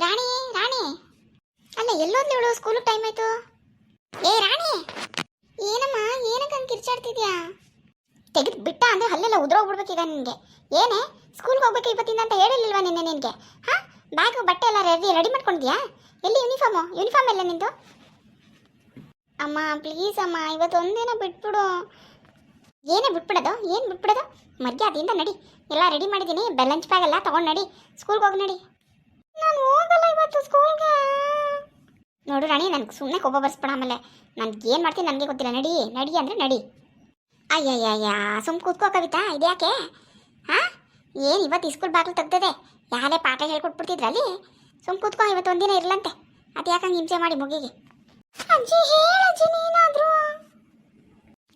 ರಾಣಿ ರಾಣಿ ಅಲ್ಲ ಎಲ್ಲೋದ್ಲಿ ಇವಳು school time ಆಯ್ತು. ಏ ರಾಣಿ, ಏನಮ್ಮ ಏನಕ್ಕೆ ಹಂಗೆ ಕಿರ್ಚಾಡ್ತಿದ್ಯಾ? ತೆಗೆದು ಬಿಟ್ಟ ಅಂದ್ರೆ ಅಲ್ಲೆಲ್ಲ ಉದ್ರೋಗ್ಬಿಡ್ಬೇಕೀಗ ನಿನಗೆ. ಏನೇ ಸ್ಕೂಲ್ಗೆ ಹೋಗ್ಬೇಕು ಇವತ್ತಿಂದ ಅಂತ ಹೇಳಿರ್ಲಿಲ್ವಾ ನಿನ್ನೆ ನಿನಗೆ? ಹಾಂ, ಬ್ಯಾಗು ಬಟ್ಟೆ ಎಲ್ಲ ರೆಡಿ ಮಾಡ್ಕೊಂಡಿದ್ಯಾ? ಎಲ್ಲಿ ಯೂನಿಫಾರ್ಮ್ ಎಲ್ಲ ನಿಂದು? ಅಮ್ಮ ಪ್ಲೀಸ್ ಅಮ್ಮ, ಇವತ್ತು ಒಂದಿನ ಬಿಟ್ಬಿಡು. ಏನೇ ಬಿಟ್ಬಿಡೋದು? ಏನು ಬಿಟ್ಬಿಡೋದು? ಮರ್ಯಾದೆಯಿಂದ ನಡಿ, ಎಲ್ಲ ರೆಡಿ ಮಾಡಿದ್ದೀನಿ. ಲಂಚ್ ಬ್ಯಾಗ್ ಎಲ್ಲ ತೊಗೊಂಡು ನಡಿ, ಸ್ಕೂಲ್ಗೆ ಹೋಗಿ ನಡಿ. ನಾನು ಹೋಗಲ್ಲ ಇವತ್ತು ಸ್ಕೂಲ್ಗೆ. ನೋಡು ರಾಣಿ, ನನಗೆ ಸುಮ್ಮನೆ ಕೋಪ ಬರ್ಸ್ಬೇಡ. ಆಮೇಲೆ ನನಗೆ ಏನು ಮಾಡ್ತೀನಿ ನನಗೆ ಗೊತ್ತಿಲ್ಲ. ನಡಿ ನಡಿ ಅಂದರೆ ನಡಿ. ಅಯ್ಯಯ್ಯಯ್ಯ, ಸುಮ್ಮ ಕೂತ್ಕೋ ಕವಿತಾ. ಇದ್ಯಾಕೆ? ಹಾಂ, ಏನು ಇವತ್ತು ಸ್ಕೂಲ್ ಬಾಗಿಲು ತೆಗ್ದದೆ? ಯಾರೇ ಪಾಠ ಹೇಳ್ಕೊಟ್ಬಿಡ್ತಿದ್ರಲ್ಲಿ? ಸುಮ್ಮ ಕೂತ್ಕೋ, ಇವತ್ತು ಒಂದಿನ ಇರಲಂತೆ. ಅದು ಯಾಕಂಗೆ ಹಿಂಸೆ ಮಾಡಿ ಮುಗಿಗೆ? ಅಜ್ಜಿ ಹೇಳಜ್ಜಿ ನೀನಾದರೂ.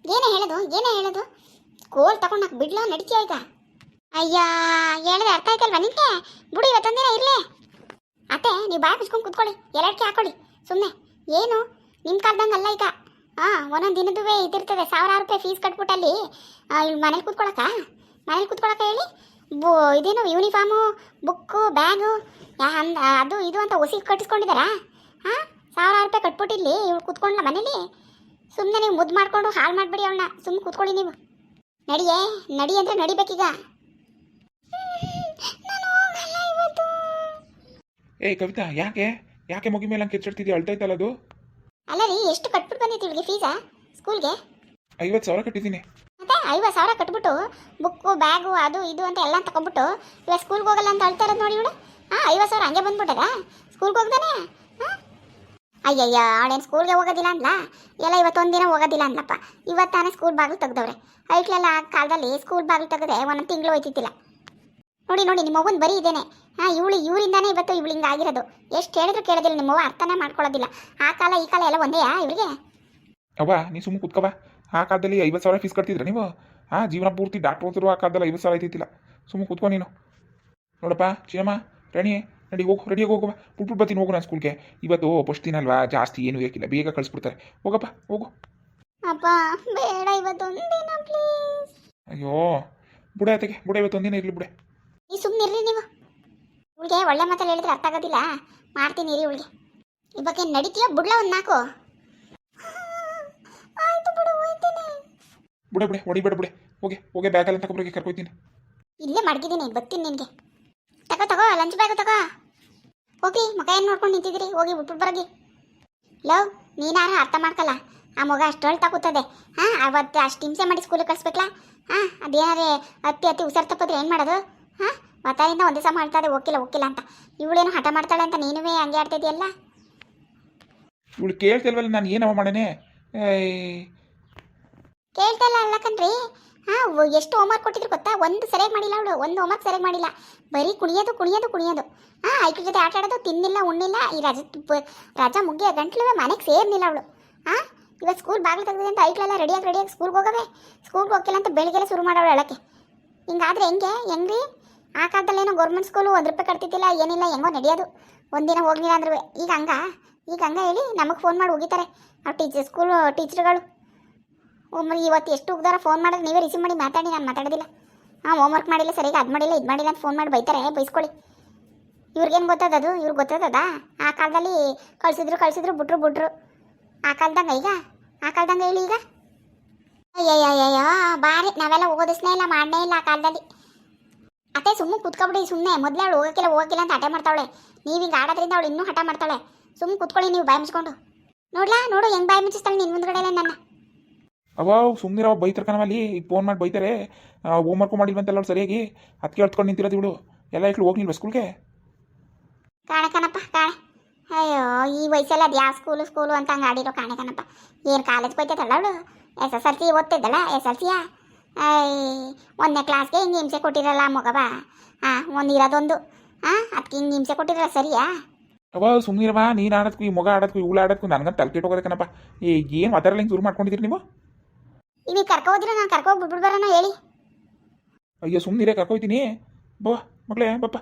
ಏನೇ ಹೇಳೋದು? ಸ್ಕೂಲ್ ತಗೊಂಡು ನಾಲ್ಕು ಬಿಡ್ಲೋ ನಡಿತೀಯ ಈಗ? ಅಯ್ಯ, ಹೇಳಿದ್ರೆ ಅರ್ಥ ಆಯ್ತಲ್ವಾ ನಿನಗೆ? ಬಿಡು, ಇವತ್ತೊಂದಿನ ಇರಲೇ. ಅತ್ತೆ, ನೀವು ಬಾಯ್ ಮುಚ್ಕೊಂಡು ಕೂತ್ಕೊಳ್ಳಿ, ಎರಡಕ್ಕೆ ಹಾಕೊಳ್ಳಿ ಸುಮ್ಮನೆ. ಏನು ನಿಮ್ಮ ಕಾಲ್ದಂಗೆ ಅಲ್ಲ ಈಗ. ಒಂದೊಂದು ದಿನದ್ದು ಇದಿರ್ತದೆ. 1000 ರೂಪಾಯಿ ಫೀಸ್ ಕಟ್ಬಿಟ್ಟಲ್ಲಿ ಮನೇಲಿ ಕೂತ್ಕೊಳಕ ಹೇಳಿ. ಇದೇನು ಯೂನಿಫಾರ್ಮು, ಬುಕ್ಕು, ಬ್ಯಾಗು ಅದು ಇದು ಅಂತ ಹೊಸಿ ಕಟ್ಟಿಸ್ಕೊಂಡಿದ್ದಾರಾ? 1000 ರೂಪಾಯಿ ಕಟ್ಬಿಟ್ಟಿಲ್ಲಿ ಇವ್ಳು ಕೂತ್ಕೊಂಡ್ಲ ಮನೇಲಿ. ಸುಮ್ಮನೆ ನೀವು ಮುದ್ದು ಮಾಡಿಕೊಂಡು ಹಾಳು ಮಾಡಿಬಿಡಿ ಅವಳನ್ನ. ಸುಮ್ಮನೆ ಕೂತ್ಕೊಳ್ಳಿ ನೀವು. ನಡಿ ಅಂದರೆ ನಡಿಬೇಕೀಗ. ಏಯ್ ಕವಿತಾ, ಯಾಕೆ ಮಗಿ ಮೇಲೆ ಹಂಗೆ ಕಿರ್ಚಾಡ್ತಿದ್ಯಾ? ಅಳ್ತಾ ಇತ್ತಲ್ಲ ಅದು? ಅಲ್ಲ ರೀ, ಎಷ್ಟು ಕಟ್ಬಿಟ್ಟು ಬಂದಿತ್ತು ಇವಳಿಗೆ ಫೀಸಾ ಸ್ಕೂಲ್ಗೆ? 50,000 ಕಟ್ಟಿದ್ದೀನಿ. ಮತ್ತೆ 50,000 ಕಟ್ಬಿಟ್ಟು ಬುಕ್ಕು, ಬ್ಯಾಗು ಅದು ಇದು ಅಂತ ಎಲ್ಲ ತಗೊಂಡ್ಬಿಟ್ಟು ಇವಾಗ ಸ್ಕೂಲ್ಗೆ ಹೋಗಲ್ಲ ಅಂತ ಅಳ್ತಾ ಇರೋದು ನೋಡಿ ಇವಳು. 50,000 ಹಂಗೆ ಬಂದ್ಬಿಟ್ಟದ ಸ್ಕೂಲ್ಗೆ ಹೋಗ್ದಾನೆ? ಅಯ್ಯಯ್ಯ, ಅವಳೇನು ಸ್ಕೂಲ್ಗೆ ಹೋಗೋದಿಲ್ಲ ಅಂದ್ಲಾ? ಎಲ್ಲ ಇವತ್ತೊಂದಿನ ಹೋಗೋದಿಲ್ಲ ಅಂದ್ಲಪ್ಪ. ಇವತ್ತಾನೆ ಸ್ಕೂಲ್ ಬಾಗಿಲು ತೆಗ್ದವ್ರೆ. ಐಕ್ಲೆಲ್ಲ ಆ ಕಾಲದಲ್ಲಿ ಸ್ಕೂಲ್ ಬಾಗಿಲು ತೆಗೆದ್ರೆ ಒಂದೊಂದು ತಿಂಗಳು ಹೋಯ್ತಿದ್ದಿಲ್ಲ. ನೋಡಿ ನಿಮ್ಮ ಮಗನ ಬರೀ ಇದೇನೆ. ಇವರಿಂದಾನೇ ಇವತ್ತು ಇವಳು ಹಿಂಗೆ ಆಗಿರೋದು. ಎಷ್ಟು ಹೇಳಿದ್ರು ಕೇಳೋದಿಲ್ಲ ನಿಮ್ಮವ್ವ, ಅರ್ಥನೇ ಮಾಡ್ಕೊಳ್ಳೋದಿಲ್ಲ. ಆ ಕಾಲ ಈ ಕಾಲ ಎಲ್ಲ ಒಂದೇಯಾ ಇವಳಿಗೆ? ಅವ್ವ, ನೀ ಸುಮ್ಮನೆ ಕುತ್ಕವ. ಆ ಕಾಲದಲ್ಲಿ 50,000 ಫೀಸ್ ಕಟ್ತಿದ್ರ ನೀವು? ಜೀವನ ಪೂರ್ತಿ ಡಾಕ್ಟರ್ ಓದಿದ್ರು ಆ ಕಾಲದಲ್ಲಿ 50,000 ಆಯ್ತಿತ್ತಿಲ್ಲ. ಸುಮ್ಮನೆ ಕುತ್ಕೋ ನೀನು. ನೋಡಪ್ಪ ಚಿನ್ನಮ್ಮ, ರಾಣಿ, ನಡಿ ಹೋಗು, ರೆಡಿಯಾಗಿ ಹೋಗುವ. ಬಿಟ್ಬಿಟ್ಟು ಬರ್ತೀನಿ, ಹೋಗು ನಾನು ಸ್ಕೂಲ್ಗೆ. ಇವತ್ತು ಫಸ್ಟ್ ದಿನ ಅಲ್ವಾ, ಜಾಸ್ತಿ ಏನು ಬೇಕಿಲ್ಲ, ಬೇಗ ಕಳಿಸ್ಬಿಡ್ತಾರೆ. ಹೋಗಪ್ಪ ಹೋಗು. ಅಪ್ಪ ಬೇಡ, ಇವತ್ತೊಂದಿನ ಪ್ಲೀಸ್. ಅಯ್ಯೋ ಬುಡ ಆಯ್ತಾಗೆ, ಬುಡ ಇವತ್ತೊಂದಿನ ಇರಲಿ ಬಿಡೆ. ಈ ಸುಮ್ಮನೆ ಇರ್ರಿ ನೀವು. ಇವಳಿಗೆ ಒಳ್ಳೆ ಮಾತಲ್ಲಿ ಹೇಳಿದ್ರೆ ಅರ್ಥ ಆಗೋದಿಲ್ಲ. ಮಾಡ್ತೀನಿ ರೀ ಇವಳಿಗೆ. ಈ ಬಗ್ಗೆ ನಡೀತೀಯೋ ಬಿಡ್ಲ ಒಂದು 4? ಆಯ್ತು ಬಿಡು, ಹೋಯ್ತೀನಿ. ಬಿಡೆ ಹೊಡಿಬೇಡ ಬಿಡೆ. ಹೋಗಿ ಬ್ಯಾಗಲ್ಲಿ ತಗೊಬ್ರಿಗೆ ಕರ್ಕೊಯ್ತೀನಿ. ಇಲ್ಲೇ ಮಡಗಿದ್ದೀನಿ, ಬರ್ತೀನಿ ನಿನಗೆ. ತಗೋ ಲಂಚ್ ಬ್ಯಾಗು ತಗೋ. ಹೋಗಿ ಮಗ ಏನು ನೋಡ್ಕೊಂಡು ನಿಂತಿದ್ದೀರಿ? ಹೋಗಿ ಬಿಟ್ಬಿಟ್ಟು ಬರೋಗಿ. ಲವ್, ನೀನಾರು ಅರ್ಥ ಮಾಡ್ಕಲ್ಲ. ಆ ಮಗ ಅಷ್ಟು ಹೇಳ್ತಾ ಕೂತದೆ. ಅವತ್ತು ಅಷ್ಟು ಹಿಂಸೆ ಮಾಡಿ ಸ್ಕೂಲಿಗೆ ಕಳಿಸ್ಬೇಕಲ್ಲ? ಅದೇನಾರೇ ಅತ್ತಿ ಉಸಿರು ತಪ್ಪಿದ್ರೆ ಏನು ಮಾಡೋದು? ಮತ್ತಾರಿಂದ ಒಂದೇ ಸಮ ಹೇಳ್ತಾ ಇದೆ ಹೋಗಿಲ್ಲ ಅಂತ. ಇವಳೇನು ಹಠ ಮಾಡ್ತಾಳೆ ಅಂತ ನೀನುವೇ ಹಂಗೆ ಆಡ್ತಿದ್ಯಲ್ಲ. ಇವಳು ಕೇಳ್ತಿಲ್ವಲ್ಲ, ನಾನು ಏನವ ಮಾಡೇನೆ? ಕೇಳ್ತಲ್ಲ ಅಲ್ಲ ಕಣ್ರಿ. ಎಷ್ಟು ಹೋಮ್ವರ್ಕ್ ಕೊಟ್ಟಿದ್ರು ಗೊತ್ತಾ? ಒಂದು ಸರಿಯಾಗಿ ಮಾಡಿಲ್ಲ ಅವಳು. ಒಂದು ಹೋಮ್ವರ್ಕ್ ಸರಿಯಾಗಿ ಮಾಡಿಲ್ಲ. ಬರೀ ಕುಣಿಯೋದು. ಐಕ್ಳ ಜೊತೆ ಆಟ ಆಡೋದು, ತಿನ್ನಿಲ್ಲ ಉಣ್ಣಿಲ್ಲ. ಈ ರಜಾ ಮುಗಿಯ ಗಂಟ್ಲು ಮನೆಗೆ ಸೇರ್ನಿಲ್ಲ ಅವಳು. ಇವತ್ತು ಸ್ಕೂಲ್ ಬಾಗಿಲು ತೆಗೆದಿದೆ ಅಂತ ಐಕ್ಳೆಲ್ಲ ರೆಡಿಯಾಗಿ ಸ್ಕೂಲ್ಗೆ ಸ್ಕೂಲ್ಗೆ ಹೋಗಿಲ್ಲ ಅಂತ ಬೆಳಿಗ್ಗೆ ಶುರು ಮಾಡೋಳು ಹೇಳೋಕ್ಕೆ. ಹಿಂಗಾದ್ರೆ ಹೆಂಗ್ರಿ? ಆ ಕಾಲದಲ್ಲೇನೋ ಗೌರ್ಮೆಂಟ್ ಸ್ಕೂಲು 1 ರೂಪಾಯಿ ಕಟ್ತಿದ್ದಿಲ್ಲ, ಏನಿಲ್ಲ, ಹೆಂಗೋ ನಡೆಯೋದು. ಒಂದಿನ ಹೋಗ್ಲಿಲ್ಲ ಅಂದ್ರೂ ಈಗ ಹಂಗ ಹೇಳಿ ನಮಗೆ ಫೋನ್ ಮಾಡಿ ಹೋಗಿತಾರೆ ಅವ್ರು ಸ್ಕೂಲು ಟೀಚರ್ಗಳು. ಇವತ್ತು ಎಷ್ಟು ಉಗ್ದಾರ ಫೋನ್ ಮಾಡಿದ್ರೆ ನೀವೇ ರಿಸೀವ್ ಮಾಡಿ ಮಾತಾಡಿ. ನಾನು ಮಾತಾಡೋದಿಲ್ಲ. ಹೋಮ್ವರ್ಕ್ ಮಾಡಿಲ್ಲ, ಸರಿಯಾಗಿ ಅದು ಮಾಡಿಲ್ಲ ಇದು ಮಾಡಿಲ್ಲ ಅಂತ ಫೋನ್ ಮಾಡಿ ಬೈತಾರೆ. ಬೈಸ್ಕೊಳ್ಳಿ. ಇವ್ರಿಗೇನು ಗೊತ್ತದದು? ಇವ್ರಿಗೆ ಗೊತ್ತದ? ಆ ಕಾಲದಲ್ಲಿ ಕಳಿಸಿದ್ರು ಬಿಟ್ರು. ಆ ಕಾಲದಂಗೆ ಹೇಳಿ ಈಗ. ಅಯ್ಯಯ್ಯಯ್ಯೋ ಬಾರಿ, ನಾವೆಲ್ಲ ಓದಿಸ್ನೇ ಇಲ್ಲ, ಮಾಡನೇ ಇಲ್ಲ ಆ ಕಾಲದಲ್ಲಿ. ಅತ್ತೆ ಸುಮ್ಮನೆ ಕುತ್ಕೊಬಿಡಿ. ಸುಮ್ಮನೆ ಮೊದಲೇ ಅವಳು ಹೋಗಕ್ಕಿಲ್ಲ ಅಂತ ಹಠ ಮಾಡ್ತಾವಳೆ. ನೀವು ಹಿಂಗೆ ಆಡೋದ್ರಿಂದ ಅವಳು ಇನ್ನೂ ಹಠ ಮಾಡ್ತಾಳೆ. ಸುಮ್ಮನೆ ಕುತ್ಕೊಳ್ಳಿ ನೀವು ಬಾಯಿ ಮುಚ್ಕೊಂಡು. ನೋಡು ಹೆಂಗೆ ಬಾಯಿ ಮುಚ್ಚಿಸ್ತಾಳೆ ನಿನ್ನ ಮುಂದ್ಗಡೆ ನನ್ನ. ಅವ ಸುಮ್ಮನಿರೋ, ಬೈತಾರೆ ಕಣವಲ್ಲಿ. ಈಗ ಫೋನ್ ಮಾಡಿ ಬೈತಾರೆ. ಹೋಮ್ವರ್ಕು ಮಾಡಿಲ್ವಂತೆಲ್ಲ ಅವ್ರು ಸರಿಯಾಗಿ. ಅದಕ್ಕೆ ಹೇಳ್ಕೊಂಡು ನಿಂತಿರೋದು ಇವಳು. ಎಲ್ಲ ಇಟ್ಲು ಹೋಗ್ಲಿಲ್ವ ಸ್ಕೂಲ್ಗೆ? ಕಾಣೆ. ಅಯ್ಯೋ, ಈ ವಯಸ್ಸಲ್ಲಿ ಅದು ಯಾವ ಸ್ಕೂಲು ಅಂತ ಹಂಗೆ ಆಡಿರೋ ಕಾಣೆ. ಏನು ಕಾಲೇಜ್ ಬೈತೈತಲ್ಲ ಅವಳು. SSLC ಓದ್ತಿದ್ದಲ್ಲ, SSLCಯ? 1ನೇ ಕ್ಲಾಸ್ಗೆ ಹಿಂಗೆ ಹಿಂಸೆ ಕೊಟ್ಟಿರಲ್ಲ ಆ ಮಗವ. ಇರೋದೊಂದು ಅದಕ್ಕೆ ಹಿಂಗೆ ಹಿಂಸೆ ಕೊಟ್ಟಿರಲ್ಲ, ಸರಿಯಾ? ಅವ ಸುಮ್ಮನಿರವ. ನೀನು ಆಡೋದಕ್ಕೂ ಈ ಮಗ ಆಡೋದಕ್ಕೂ ಇವಳು ಆಡೋದಕ್ಕೂ ನನಗಂತ ತಲೆ ಕೆಟ್ಟೋಗೋದೆ ಕಣಪ್ಪ. ಏನು ಮಾತಾಡಲ್ಲ, ಹಿಂಗೆ ಶುರು ಮಾಡ್ಕೊಂಡಿದ್ದೀರಿ ನೀವು? ನೀವು ಕರ್ಕೋದ್ರೆ ನಾನು ಕರ್ಕೋಗಿ ಬಿಟ್ಬಿಟ್ಟು ಬರೋಣ ಹೇಳಿ. ಅಯ್ಯೋ ಸುಮ್ಮನಿರೇ, ಕರ್ಕೊಯ್ತೀನಿ. ಬಾ ಮಗಳೇ, ಬಪ್ಪ.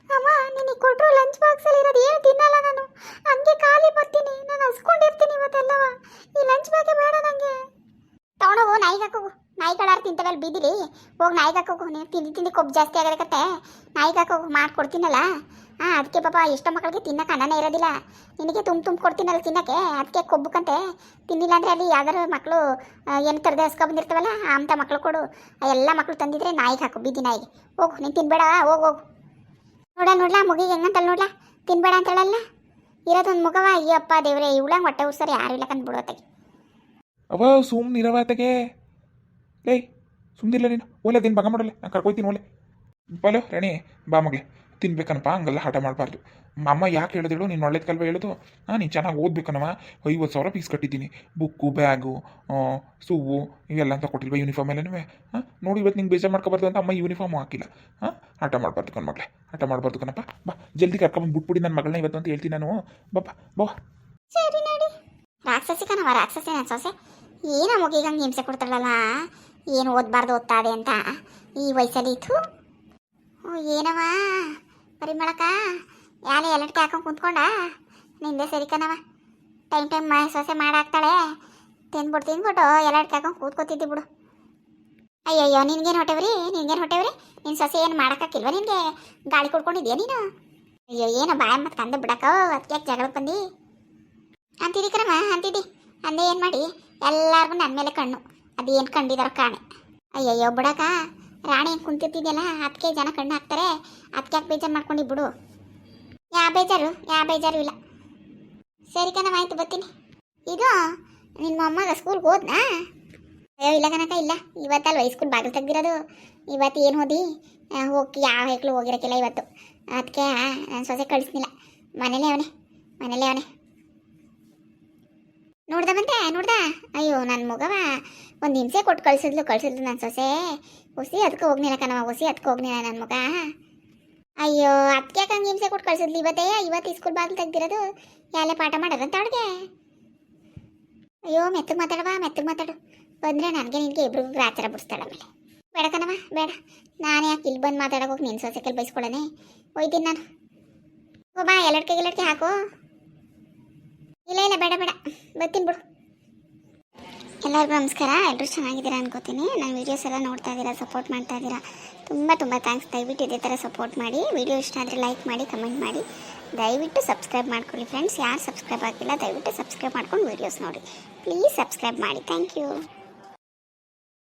ಅಮ್ಮ, ನಿನಗೆ ಕೊಟ್ಟರು ಲಂಚ್ ಬಾಕ್ಸಲ್ಲಿ ಇರೋದು ಏನು ತಿನ್ನಲ್ಲ ನಾನು. ಹಂಗೆ ಖಾಲಿ ಬರ್ತೀನಿ. ನಾನು ಹಸ್ಕೊಂಡಿರ್ತೀನಿ ಇವತ್ತೆಲ್ಲವ. ಈ ಲಂಚ್ ಬ್ಯಾಗೆ ಬೇಡ ನನಗೆ. ತಗೊಂಡೋಗು, ನಾಯಿಗೆ ಹಾಕೋಗು. ನಾಯಿಗಳಾರು ತಿಂತವೆಲ್ಲ ಬೀದಿಲಿ. ಹೋಗಿ ನಾಯಿಗೆ ಹಾಕೋಗು. ನೀನು ತಿಂದು ಕೊಬ್ಬು ಜಾಸ್ತಿ ಆಗಬೇಕತ್ತೆ. ನಾಯಿಗೆ ಹಾಕೋಗು, ಮಾಡ್ಕೊಡ್ತೀನಲ್ಲ. ಅದಕ್ಕೆ ಪಾಪ ಎಷ್ಟೋ ಮಕ್ಕಳಿಗೆ ತಿನ್ನಕ್ಕೆ ಅನ್ನನೇ ಇರೋದಿಲ್ಲ. ನಿನಗೆ ತುಂಬ ಕೊಡ್ತೀನಲ್ಲ ತಿನ್ನಕ್ಕೆ, ಅದಕ್ಕೆ ಕೊಬ್ಬಕ್ಕಂತೆ ತಿನ್ನಿಲ್ಲ ಅಂದರೆ ಅಲ್ಲಿ ಯಾವ್ದಾರು ಮಕ್ಕಳು ಏನು ತರದೆ ಹಸ್ಕೊಬಂದಿರ್ತಾವಲ್ಲ ಅಂಥ ಮಕ್ಕಳು ಕೊಡು. ಎಲ್ಲ ಮಕ್ಕಳು ತಂದಿದ್ರೆ ನಾಯಿಗೆ ಹಾಕು, ಬೀದಿ ನಾಯಿಗೆ. ಹೋಗು, ನೀನು ತಿನ್ಬೇಡ, ಹೋಗು. ನೋಡ್ಲಾ ಮುಗಿಗೆ ಹೆಂಗಂತಲ್ಲ, ನೋಡ್ಲಾ ತಿನ್ಬೇಡ ಅಂತ ಹೇಳಲ್ಲ. ಇರೋದೊಂದು ಮುಗವ. ಅಯ್ಯಪ್ಪ ದೇವ್ರೆ, ಇವಳಂಗೆ ಹೊಟ್ಟೆ ಉರ್ಸರಿ ಯಾರು ಇಲ್ಲ ಕಂಡು ಬಿಡೋತ್ತಾಗಿ. ಅವ ಸುಮ್ಮನಿರವಾತಗೆ ಏಯ್, ಸುಮ್ಮನಿಲ್ಲ ನೀನು. ಒಳ್ಳೆ ದಿನ ಬಗ ಮಾಡಲ್ಲ, ನಾನು ಕರ್ಕೊಯ್ತೀನಿ. ಒಳ್ಳೆ ಬಲೋ ರಾಣಿ, ಬಾ ಮಗಳೇ, ತಿನ್ಬೇಕನಪ್ಪ, ಹಂಗೆಲ್ಲ ಹಠ ಮಾಡಬಾರ್ದು. ಅಮ್ಮ ಯಾಕೆ ಹೇಳಿದಳು, ನೀನು ಒಳ್ಳೇದು ಕಲ್ವ ಹೇಳೋದು. ನೀನು ಚೆನ್ನಾಗಿ ಓದ್ಬೇಕನವ. 50,000 ಫೀಸ್ ಕಟ್ಟಿದ್ದೀನಿ. ಬುಕ್ಕು, ಬ್ಯಾಗು, ಸೂವು ಇವೆಲ್ಲ ಅಂತ ಕೊಟ್ಟಿಲ್ವ, ಯೂನಿಫಾರ್ಮ್ ಎಲ್ಲನೂ. ನೋಡಿ ಇವತ್ತು ನಿಂಗೆ ಬೇಜಾರು ಮಾಡ್ಕೊಬಾರ್ದು ಅಂತ ಅಮ್ಮ ಯೂನಿಫಾರ್ಮು ಹಾಕಿಲ್ಲ. ಹಠ ಮಾಡಬಾರ್ದು ಕಣ್ ಮಗಳೇ, ಹಠ ಮಾಡಬಾರ್ದು ಕಣಪ್ಪ. ಬಾ ಜಲ್ದಿ ಕರ್ಕೊಂಬಂದು ಬಿಟ್ಬಿಡಿ ನನ್ನ ಮಗಳನ್ನ ಇವತ್ತು ಅಂತ ಹೇಳ್ತೀನಿ ನಾನು. ಬಾಪ್ಪ ಬಾ. ಸರಿ ನೋಡಿ. ರಾಕ್ಷಸಿ ಕಣವ, ರಾಕ್ಷಸಿ ನನ್ನ ಸೊಸೆ. ಏನೋ ಮುಗಿಗಂಗೆ ಹಿಂಸೆ ಕೊಡ್ತಾಳಲ್ಲ, ಏನು ಓದಬಾರ್ದು ಓದ್ತಾದೆ ಅಂತ ಈ ವಯಸ್ಸಲ್ಲಿ ಇತ್ತು. ಏನವ ಪರಿಮಳಕ ಯಾಲೆ ಎಲ್ಲಟ್ಕೆ ಹಾಕೊಂಡು ಕುಂತ್ಕೊಂಡ ನಿಂದೆ ಸರಿ ಕಣವ. ಟೈಮ್ ಸೊಸೆ ಮಾಡಾಕ್ತಾಳೆ. ತಿಂದ್ಬಿಟ್ಟು ಎಲ್ಲಟ್ಕೆ ಹಾಕೊಂಡು ಕೂತ್ಕೋತಿದ್ದಿ ಬಿಡು. ಅಯ್ಯಯ್ಯೋ, ನಿನ್ಗೇನು ಹೊಟ್ಟೆವ್ರಿ, ನಿನ್ನ ಸೊಸೆ ಏನು ಮಾಡೋಕ್ಕಾಕಿಲ್ವ ನಿನಗೆ? ಗಾಳಿ ಕೊಡ್ಕೊಂಡಿದ್ಯಾ ನೀನು? ಅಯ್ಯೋ, ಏನೋ ಬಾಯ ಮತ್ತು ಕಂದ ಬಿಡಕ್ಕೋ, ಅದಕ್ಕೆ ಜಗಳಕ್ಕೆ ಬಂದು ಅಂತಿದ್ದಿ ಕಣವ, ಅಂತಿದ್ದಿ. ಅಂದೆ ಏನು ಮಾಡಿ ಎಲ್ಲರಿಗೂ ನನ್ನ ಮೇಲೆ ಕಣ್ಣು. ಅದೇನು ಕಂಡಿದಾರೋ ಕಾಣೆ. ಅಯ್ಯಯ್ಯೋ ಬಿಡಕ್ಕ, ರಾಣಿ ಏನು ಕುಂತಿರ್ತಿದ್ಯಲ್ಲ ಅದಕ್ಕೆ ಜನ ಕಣ್ಣು ಹಾಕ್ತಾರೆ. ಅದಕ್ಕೆ ಯಾಕೆ ಬೇಜಾರು ಮಾಡ್ಕೊಂಡು ಬಿಡು. ಯಾವ ಬೇಜಾರು ಇಲ್ಲ. ಸರಿ ಕಣವ, ಆಯ್ತು ಬರ್ತೀನಿ. ಇದು ನಿಮ್ಮ ಮೊಮ್ಮಗ ಸ್ಕೂಲ್ಗೆ ಹೋದ್ನಾ? ಅಯ್ಯೋ ಇಲ್ಲ ಕನಕ, ಇಲ್ಲ. ಇವತ್ತಲ್ವ ಸ್ಕೂಲ್ ಬಾಗಿಲು ತೆಗ್ದಿರೋದು. ಇವತ್ತು ಏನು ಓದಿ ಹೋಗಿ ಯಾವ ಹೆಕ್ಳು ಹೋಗಿರೋಕ್ಕಿಲ್ಲ ಇವತ್ತು. ಅದಕ್ಕೆ ನಾನು ಸೊಸೆ ಕಳಿಸ್ನಿಲ್ಲ. ಮನೇಲೇ ಅವನೇ. ನೋಡ್ದ. ಅಯ್ಯೋ ನನ್ನ ಮಗವ ಒಂದು ಹಿಂಸೆ ಕೊಟ್ಟು ಕಳಿಸಿದ್ಲು ನನ್ನ ಸೊಸೆ. ಹುಸಿ ಅದಕ್ಕೆ ಹೋಗ್ನಿಲ್ಲ ಕಣವ, ನನ್ನ ಮಗ. ಅಯ್ಯೋ, ಅದಕ್ಕೆ ಯಾಕೆ ಹಂಗೆ ಹಿಂಸೆ ಕೊಟ್ಟು ಕಳಿಸಿದ್ಲು ಇವತ್ತು ಸ್ಕೂಲ್ ಬಾಗಿಲು ತೆಗ್ದಿರೋದು. ಯಾಲೆ ಪಾಠ ಮಾಡೋದಂತ ಅವಳಿಗೆ. ಅಯ್ಯೋ ಮೆತ್ತಗೆ ಮಾತಾಡು. ಬಂದರೆ ನನಗೆ ನಿನಗೆ ಇಬ್ರಿಗೂ ಗ್ರಾಚಾರ ಬಿಡಿಸ್ತಾಳೆ. ಆಮೇಲೆ ಬೇಡ ಕಣವ, ಬೇಡ. ನಾನು ಯಾಕೆ ಇಲ್ಲಿ ಬಂದು ಮಾತಾಡೋಕೆ ಹೋಗಿ ನಿನ್ನ ಸೊಸೆ ಕೈಲಿ ಬೈಸ್ಕೊಳ್ಳೋನೆ. ಹೋಯ್ತೀನಿ ನಾನು. ಬಾ, ಎಲ್ಲಡ್ಕೆ ಹಾಕು. ಇಲ್ಲ ಬೇಡ, ಬರ್ತೀನಿ ಬಿಡು. ಎಲ್ಲರಿಗೂ ನಮಸ್ಕಾರ. ಎಲ್ಲರೂ ಚೆನ್ನಾಗಿದ್ದೀರಾ ಅನ್ಕೋತೀನಿ. ನನ್ನ ವೀಡಿಯೋಸ್ ಎಲ್ಲ ನೋಡ್ತಾ ಇದ್ದೀರಾ, ಸಪೋರ್ಟ್ ಮಾಡ್ತಾ ಇದ್ದೀರಾ. ತುಂಬ ಥ್ಯಾಂಕ್ಸ್. ದಯವಿಟ್ಟು ಇದೇ ಥರ ಸಪೋರ್ಟ್ ಮಾಡಿ. ವಿಡಿಯೋ ಇಷ್ಟ ಆದರೆ ಲೈಕ್ ಮಾಡಿ, ಕಮೆಂಟ್ ಮಾಡಿ. ದಯವಿಟ್ಟು ಸಬ್ಸ್ಕ್ರೈಬ್ ಮಾಡ್ಕೊಳ್ಳಿ ಫ್ರೆಂಡ್ಸ್. ಯಾರು ಸಬ್ಸ್ಕ್ರೈಬ್ ಆಗಿಲ್ಲ ದಯವಿಟ್ಟು ಸಬ್ಸ್ಕ್ರೈಬ್ ಮಾಡ್ಕೊಂಡು ವೀಡಿಯೋಸ್ ನೋಡಿ. ಪ್ಲೀಸ್ ಸಬ್ಸ್ಕ್ರೈಬ್ ಮಾಡಿ. Thank you.